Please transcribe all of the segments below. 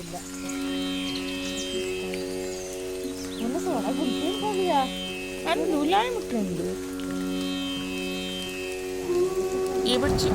ಇಲ್ಲ ಒಂದು ಸೋಣ ಗುಂಪಿಯ ಅದು ಲಾಯ್ ಮುಟ್ಟುಂಡು ఏ బచ్చి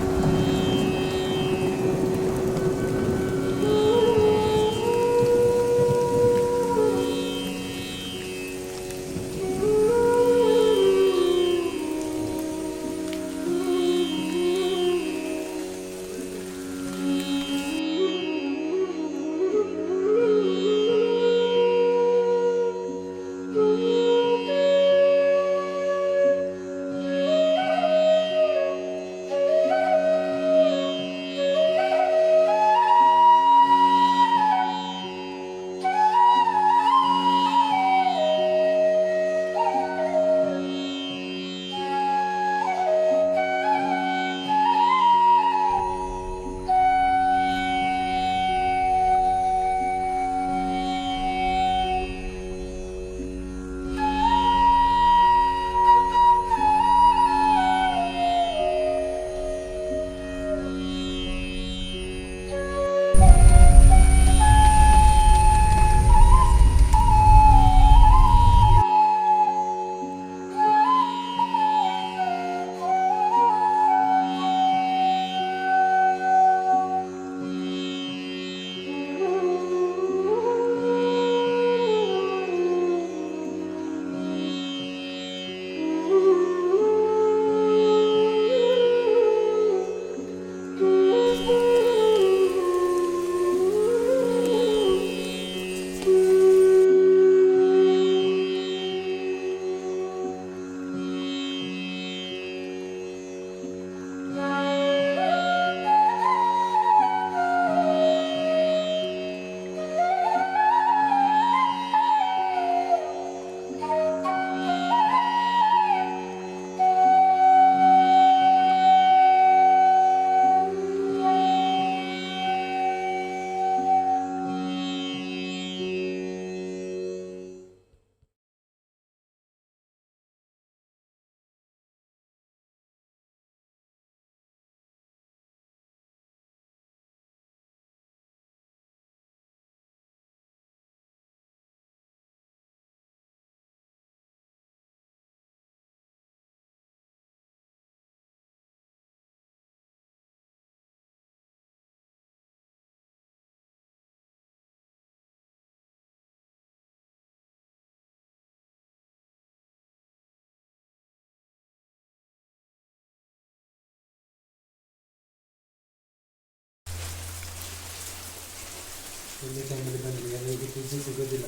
ಒಳ್ಳೆ ಟೈಮಲ್ಲಿ ಬಂದರೆ ಎಲ್ಲರಿಗೂ ಪೂಜೆ ಸಿಗೋದಿಲ್ಲ.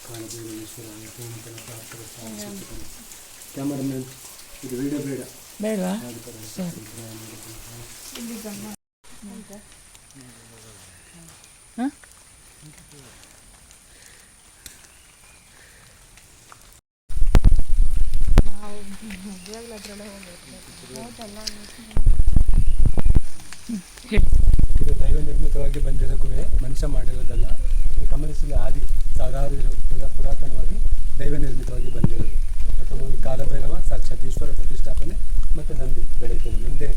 ಕಾಣದೇಶ್ವರ ಕ್ಯಾಮರಾಮನ್ ಇದು ವಿಡಿಯೋ ಬೇಡ ಬೇಡವಾ ಇದು ದೈವ ನಿರ್ಮಿತವಾಗಿ ಬಂದಿರೋ ಗುಹೆ, ಮನುಷ್ಯ ಮಾಡಿರೋದಲ್ಲ. ಇದು ಗಮನಿಸಲು ಆದಿ ಸಾವಿರಾರು ಪುರಾತನವಾಗಿ ದೈವ ನಿರ್ಮಿತವಾಗಿ ಬಂದಿರೋದು. ಮತ್ತು ಈ ಕಾಲಭೈರವ ಸಾಕ್ಷಾತ್ ಈಶ್ವರ ಪ್ರತಿಷ್ಠಾಪನೆ ಮತ್ತು ನಂದಿ ಬೆಳಕಿನ ಮುಂದೆ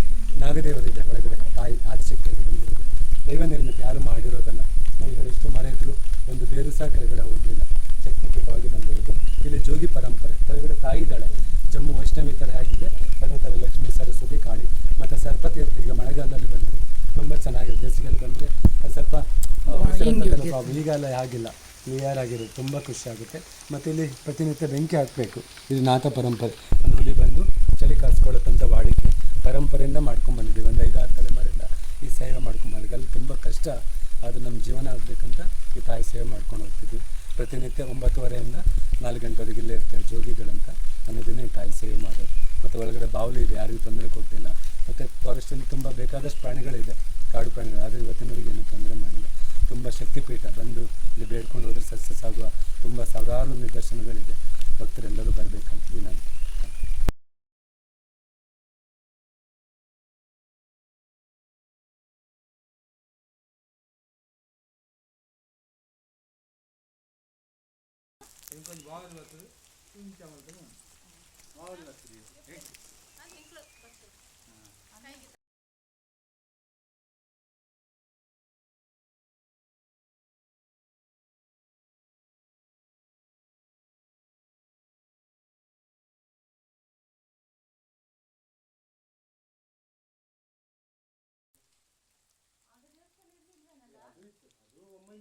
ನಾಗದೇವರಿದೆ ಒಳಗಡೆ, ತಾಯಿ ಆದಿಶಕ್ತಿಯಾಗಿ ಬಂದಿರೋದು. ದೈವ ನಿರ್ಮಿತ ಯಾರು ಮಾಡಿರೋದಲ್ಲ. ಮೇಲ್ಗಡೆ ಎಷ್ಟು ಮರ ಇದ್ರು ಒಂದು ಬೇರು ಸಹ ಕೆಳಗಡೆ ಹೋಗಲಿಲ್ಲ, ಶಕ್ತಿಯುತವಾಗಿ ಬಂದಿರೋದು. ಇಲ್ಲಿ ಜೋಗಿ ಪರಂಪರೆ, ಕೆಳಗಡೆ ತಾಯಿ ಇದ್ದಾಳೆ, ಜಮ್ಮು ವೈಷ್ಣವಿ ಥರ ಆಗಿದೆ, ಅದೇ ಥರ ಲಕ್ಷ್ಮೀ ಸರಸ್ವತಿ ಕಾಳಿ ಮತ್ತು ಸರ್ಪತೀರ್ಥ. ಈಗ ಮಳೆಗಾಲದಲ್ಲಿ ಬಂದರೆ ತುಂಬ ಚೆನ್ನಾಗಿದೆ, ಬೇಸಿಗೆಯಲ್ಲಿ ಬಂದರೆ ಅದು ಸ್ವಲ್ಪ ಈಗೆಲ್ಲ ಆಗಿಲ್ಲ, ಕ್ಲಿಯರ್ ಆಗಿರೋದು, ತುಂಬ ಖುಷಿ ಆಗುತ್ತೆ. ಮತ್ತು ಇಲ್ಲಿ ಪ್ರತಿನಿತ್ಯ ಬೆಂಕಿ ಹಾಕಬೇಕು. ಇದು ನಾಥ ಪರಂಪರೆ. ಒಂದು ಹುಲಿ ಬಂದು ಚಳಿ ಕಾಸ್ಕೊಳ್ಳೋಕ್ಕಂಥ ವಾಡಿಕೆ ಪರಂಪರೆಯಿಂದ ಮಾಡ್ಕೊಂಡ್ಬಂದಿದ್ದೀವಿ. ಒಂದು 5-6 ತಲೆಮಾರಿಂದ ಈ ಸೇವೆ ಮಾಡ್ಕೊಂಡ್ಬಂದಿದ್ದೀವಿ. ಅಲ್ಲಿ ತುಂಬ ಕಷ್ಟ, ಅದು ನಮ್ಮ ಜೀವನ ಆಗಬೇಕಂತ ಈ ತಾಯಿ ಸೇವೆ ಮಾಡ್ಕೊಂಡು ಹೋಗ್ತಿದ್ವಿ. ಪ್ರತಿನಿತ್ಯ 9:30ಯಿಂದ 4 ಗಂಟೆವರೆಗೆ ಇಲ್ಲೇ ಇರ್ತೇವೆ ಜೋಗಿಗಳಂತ. ಅನ್ನೋದನ್ನೇ ತಾಯಿ ಸೇವೆ ಮಾಡೋದು. ಮತ್ತು ಒಳಗಡೆ ಬಾವಲಿ ಇದೆ, ಯಾರಿಗೂ ತೊಂದರೆ ಕೊಟ್ಟಿಲ್ಲ. ಮತ್ತು ಫಾರೆಸ್ಟಲ್ಲಿ ತುಂಬ ಬೇಕಾದಷ್ಟು ಪ್ರಾಣಿಗಳಿದೆ, ಕಾಡು ಪ್ರಾಣಿಗಳು. ಆದರೆ ಇವತ್ತಿನವರೆಗೆ ಏನೂ ತೊಂದರೆ ಮಾಡಿಲ್ಲ. ತುಂಬ ಶಕ್ತಿಪೀಠ, ಬಂದು ಇಲ್ಲಿ ಬೇಡ್ಕೊಂಡು ಹೋದರೆ ಸಸ್ಯ ಸಾಗುವ ತುಂಬ ಸಾವಿರಾರು ನಿದರ್ಶನಗಳಿದೆ. ಭಕ್ತರೆಲ್ಲರೂ ಬರಬೇಕಂತ ವಿನಂತಿ. ఇంకొంచెం బాగుంది వస్తుంది బాగుంది వస్తుంది ಅದು ಇತ್ತು, ಅದು ಒಮ್ಮೆ